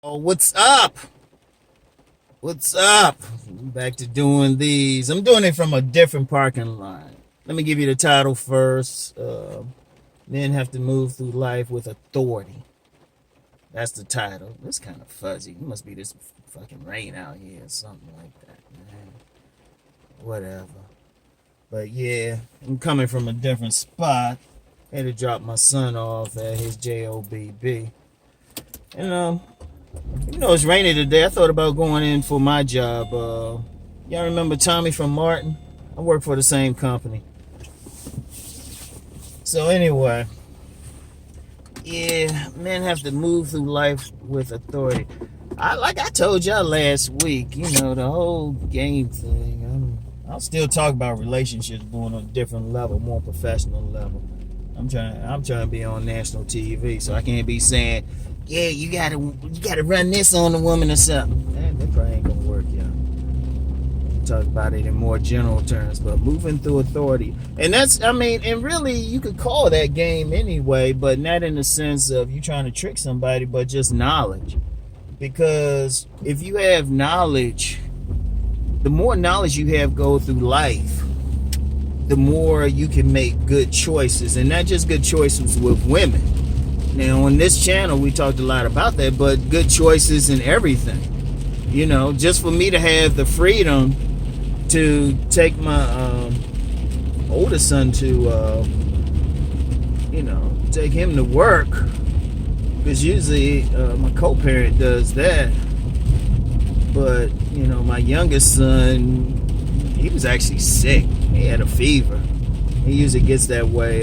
Oh, what's up? What's up? I'm back to doing these. I'm doing it from a different parking lot. Let me give you the title first. Men have to move through life with authority. That's the title. It's kind of fuzzy. It must be this fucking rain out here or something like that, man. Whatever. But yeah, I'm coming from a different spot. I had to drop my son off at his job. And it's rainy today. I thought about going in for my job. Y'all remember Tommy from Martin? I work for the same company. So anyway, yeah, men have to move through life with authority. Like I told y'all last week, the whole game thing. I'll still talk about relationships going on a different level, more professional level. I'm trying to be on national TV, so I can't be saying, yeah, you gotta run this on the woman or something. That probably ain't gonna work, y'all. Talk about it in more general terms, but moving through authority. And and really you could call that game anyway, but not in the sense of you trying to trick somebody, but just knowledge. Because if you have knowledge, the more knowledge you have go through life, the more you can make good choices, and not just good choices with women. Now on this channel we talked a lot about that, but good choices in everything. Just for me to have the freedom to take my oldest son to take him to work, because usually my co-parent does that, but my youngest son, he was actually sick. He had a fever. He usually gets that way.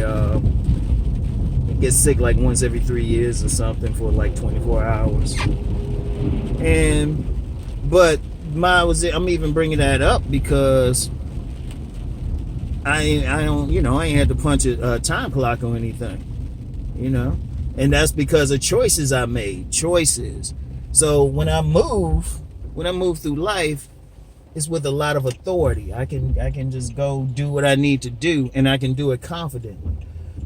He gets sick like once every 3 years or something for like 24 hours. But I'm even bringing that up because I ain't had to punch a time clock or anything, and that's because of choices I made. So when I move through life, it's with a lot of authority. I can just go do what I need to do, and I can do it confidently.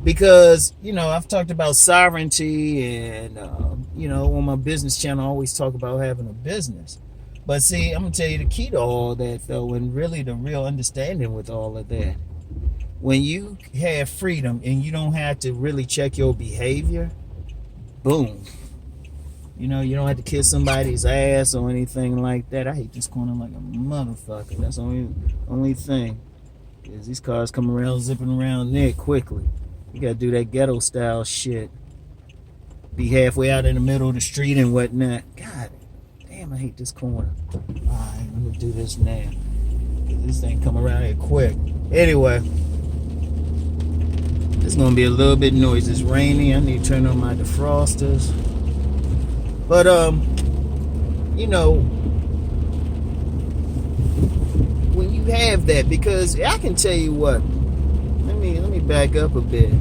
Because I've talked about sovereignty, and on my business channel I always talk about having a business. But see, I'm gonna tell you the key to all that though, and really the real understanding with all of that. When you have freedom and you don't have to really check your behavior, boom. You don't have to kiss somebody's ass or anything like that. I hate this corner like a motherfucker. That's the only thing. Is these cars come around zipping around there quickly. You gotta do that ghetto style shit. Be halfway out in the middle of the street and whatnot. God damn, I hate this corner. Alright, let me do this now. This thing come around here quick. Anyway, it's gonna be a little bit noisy. It's rainy. I need to turn on my defrosters. But when you have that, because I can tell you what. Let me back up a bit.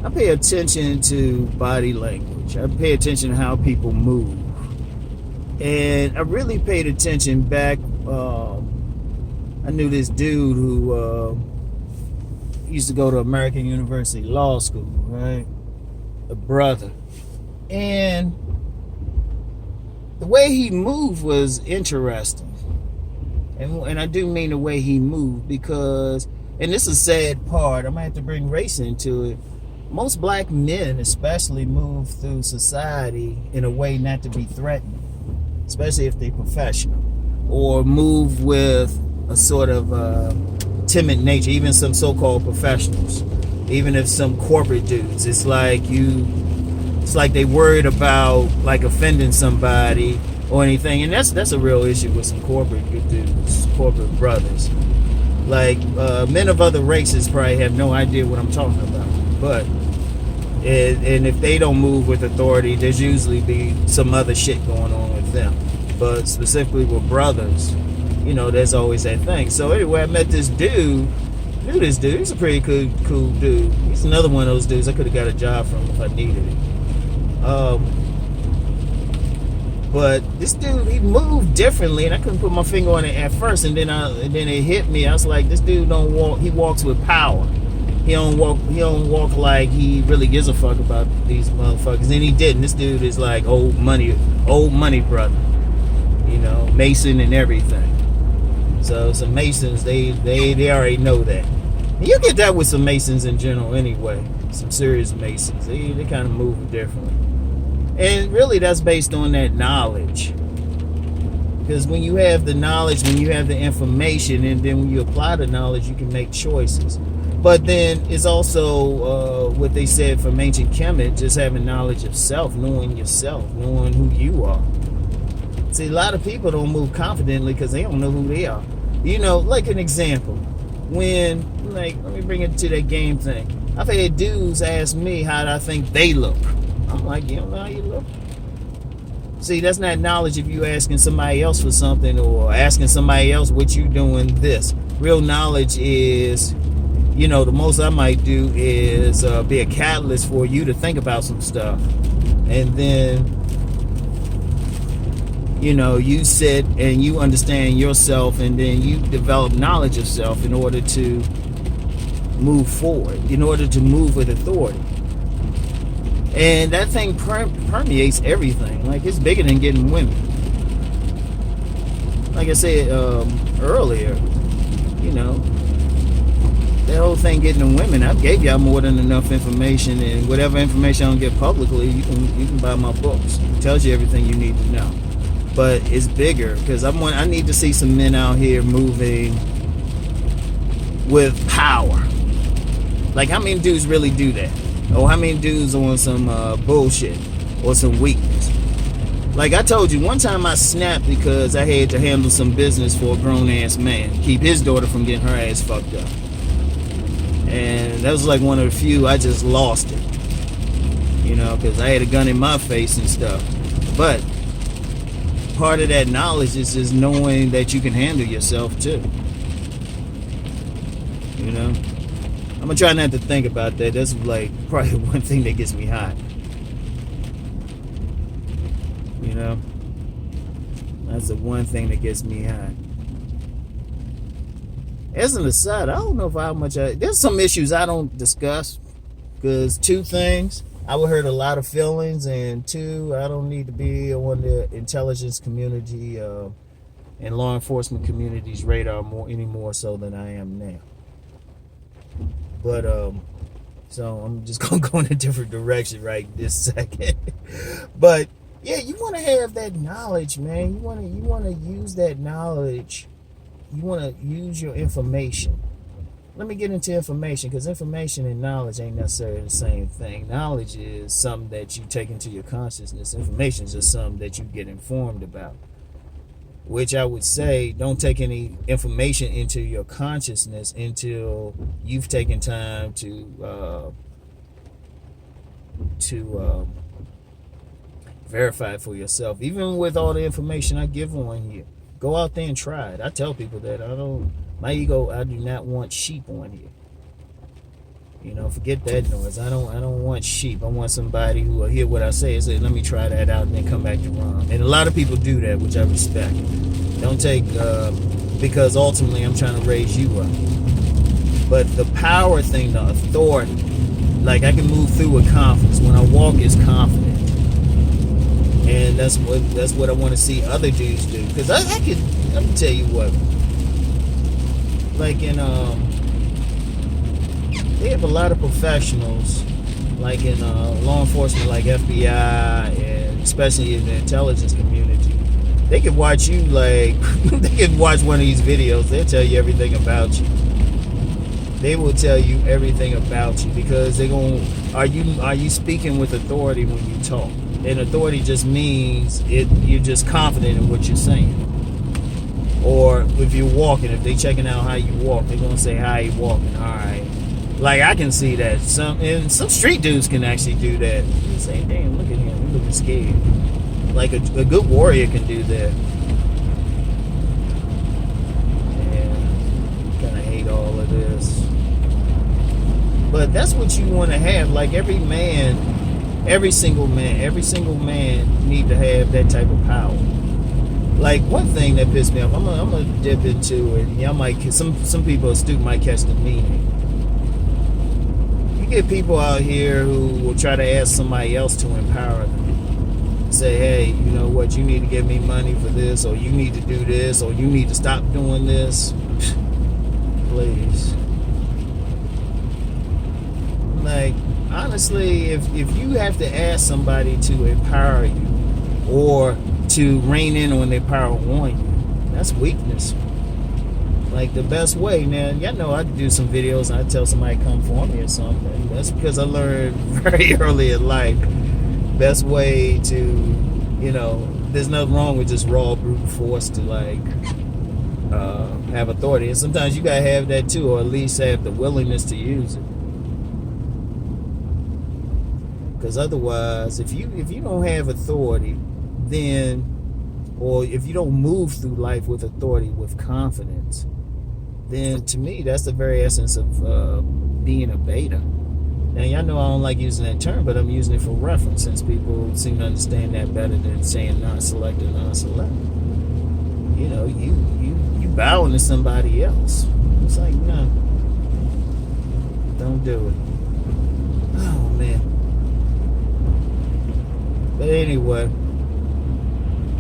I pay attention to body language. I pay attention to how people move. And I really paid attention back. I knew this dude who used to go to American University Law School, right? A brother. And the way he moved was interesting. And I do mean the way he moved, because, and this is a sad part, I'm going to have to bring race into it. Most black men especially move through society in a way not to be threatened, especially if they're professional, or move with a sort of timid nature. Even some so-called professionals, even if some corporate dudes, it's like they worried about like offending somebody or anything. And that's a real issue with some corporate dudes, corporate brothers. Like men of other races probably have no idea what I'm talking about, but and if they don't move with authority, there's usually be some other shit going on with them. But specifically with brothers, there's always that thing. So anyway, I met this dude. Knew this dude. He's a pretty cool dude. He's another one of those dudes I could have got a job from if I needed it. But this dude, he moved differently, and I couldn't put my finger on it at first. And then it hit me. I was like, this dude don't walk. He walks with power. He don't walk like he really gives a fuck about these motherfuckers. And he didn't. This dude is like old money brother. You know, Mason and everything. So some Masons, they already know that. And you get that with some Masons in general anyway. Some serious Masons. They kind of move differently. And really that's based on that knowledge. Because when you have the knowledge, when you have the information, and then when you apply the knowledge, you can make choices. But then it's also what they said from ancient Kemet, just having knowledge of self, knowing yourself, knowing who you are. See, a lot of people don't move confidently because they don't know who they are. You know, like an example. When, like, let me bring it to that game thing. I've had dudes ask me how I think they look. I'm like, you don't know how you look? See, that's not knowledge if you asking somebody else for something or asking somebody else what you doing this. Real knowledge is, you know, the most I might do is be a catalyst for you to think about some stuff. And then, you know, you sit and you understand yourself, and then you develop knowledge of self in order to move forward, in order to move with authority. And that thing permeates everything. Like, it's bigger than getting women. Like I said earlier, you know, that whole thing getting the women, I gave y'all more than enough information, and whatever information I don't get publicly, you can buy my books. It tells you everything you need to know. But it's bigger, because I need to see some men out here moving with power. Like, how many dudes really do that? Or how many dudes on some bullshit or some weakness? Like I told you, one time I snapped because I had to handle some business for a grown-ass man. Keep his daughter from getting her ass fucked up. And that was like one of the few I just lost it. You know, because I had a gun in my face and stuff. But part of that knowledge is just knowing that you can handle yourself too. You know? I'm gonna try not to think about that. That's like probably one thing that gets me hot. You know? That's the one thing that gets me hot. As an aside, I don't know how much there's some issues I don't discuss. Because two things, I would hurt a lot of feelings, and two, I don't need to be on the intelligence community and law enforcement community's radar any more so than I am now. But so I'm just gonna go in a different direction right this second. But yeah, you want to have that knowledge, man. You want to use that knowledge. You want to use your information. Let me get into information, because information and knowledge ain't necessarily the same thing. Knowledge is something that you take into your consciousness. Information is just something that you get informed about. Which I would say, don't take any information into your consciousness until you've taken time to verify it for yourself. Even with all the information I give on here, go out there and try it. I tell people that I do not want sheep on here. You know, forget that noise. I don't want sheep. I want somebody who will hear what I say and say, let me try that out, and then come back to Rom. And a lot of people do that, which I respect. Don't take, because ultimately I'm trying to raise you up. But the power thing, the authority, like I can move through with confidence. When I walk, it's confident. And that's what I want to see other dudes do. Because I can tell you what, like in, they have a lot of professionals, like in law enforcement, like FBI, and especially in the intelligence community. They can watch you, like, they can watch one of these videos. They'll tell you everything about you. They will tell you everything about you, because they're going, are you speaking with authority when you talk? And authority just means you're just confident in what you're saying. Or if you're walking, if they checking out how you walk, they're going to say, how you walking? All right. Like, I can see that. Some street dudes can actually do that. You say, damn, look at him. He's looking scared. Like, a good warrior can do that. And kind of hate all of this. But that's what you want to have. Like, every single man need to have that type of power. Like, one thing that pissed me off, I'm gonna dip into it. Y'all might, some people astute might catch the meaning. get people out here who will try to ask somebody else to empower them. Say, hey, you know what, you need to give me money for this, or you need to do this, or you need to stop doing this. Please. Like, honestly, if you have to ask somebody to empower you or to rein in on their power on you, that's weakness. Like, the best way, now, y'all know I do some videos and I tell somebody come for me or something. That's because I learned very early in life. Best way to, you know, there's nothing wrong with just raw brute force to, like, have authority. And sometimes you gotta have that too, or at least have the willingness to use it. Because otherwise, if you don't have authority, then, or if you don't move through life with authority, with confidence, then to me, that's the very essence of being a beta. Now, y'all know I don't like using that term, but I'm using it for reference, since people seem to understand that better than saying non-select or non-select. You know, you bowing to somebody else. It's like, no, don't do it. Oh, man. But anyway,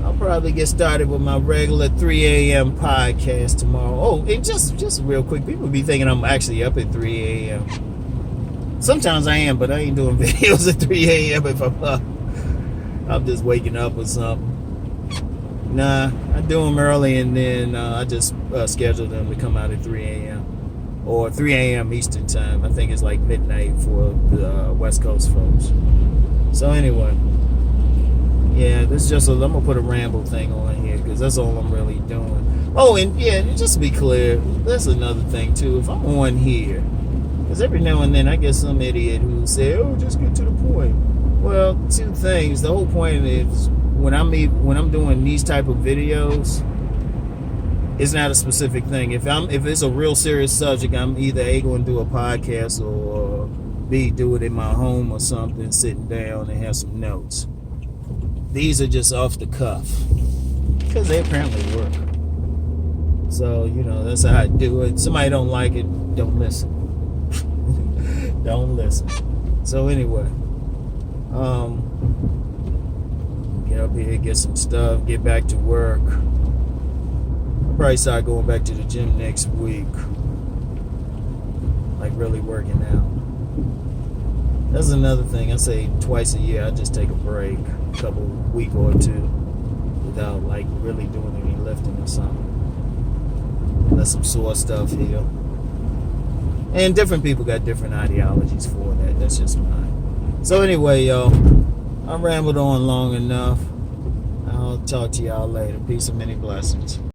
I'll probably get started with my regular 3 a.m. podcast tomorrow. Oh, and just real quick, people be thinking I'm actually up at 3 a.m. Sometimes I am, but I ain't doing videos at 3 a.m. if I'm up. I'm just waking up or something. Nah, I do them early, and then I just schedule them to come out at 3 a.m. or 3 a.m. Eastern time. I think it's like midnight for the West Coast folks. So anyway, yeah, this is just I'm gonna put a ramble thing on here because that's all I'm really doing. Oh, and yeah, just to be clear, that's another thing too. If I'm on here, because every now and then I get some idiot who say, "Oh, just get to the point." Well, two things. The whole point is when I'm doing these type of videos, it's not a specific thing. If it's a real serious subject, I'm either A, going to do a podcast, or B, do it in my home or something, sitting down and have some notes. These are just off the cuff because they apparently work. So, you know, that's how I do it. Somebody don't like it, don't listen. Don't listen. So anyway, get up here, get some stuff, get back to work. I'll probably start going back to the gym next week. Like really working out. That's another thing. I say twice a year I just take a break, a week or two, without like really doing any lifting or something. Let some sore stuff heal. And different people got different ideologies for that. That's just mine. So anyway, y'all, I rambled on long enough. I'll talk to y'all later. Peace and many blessings.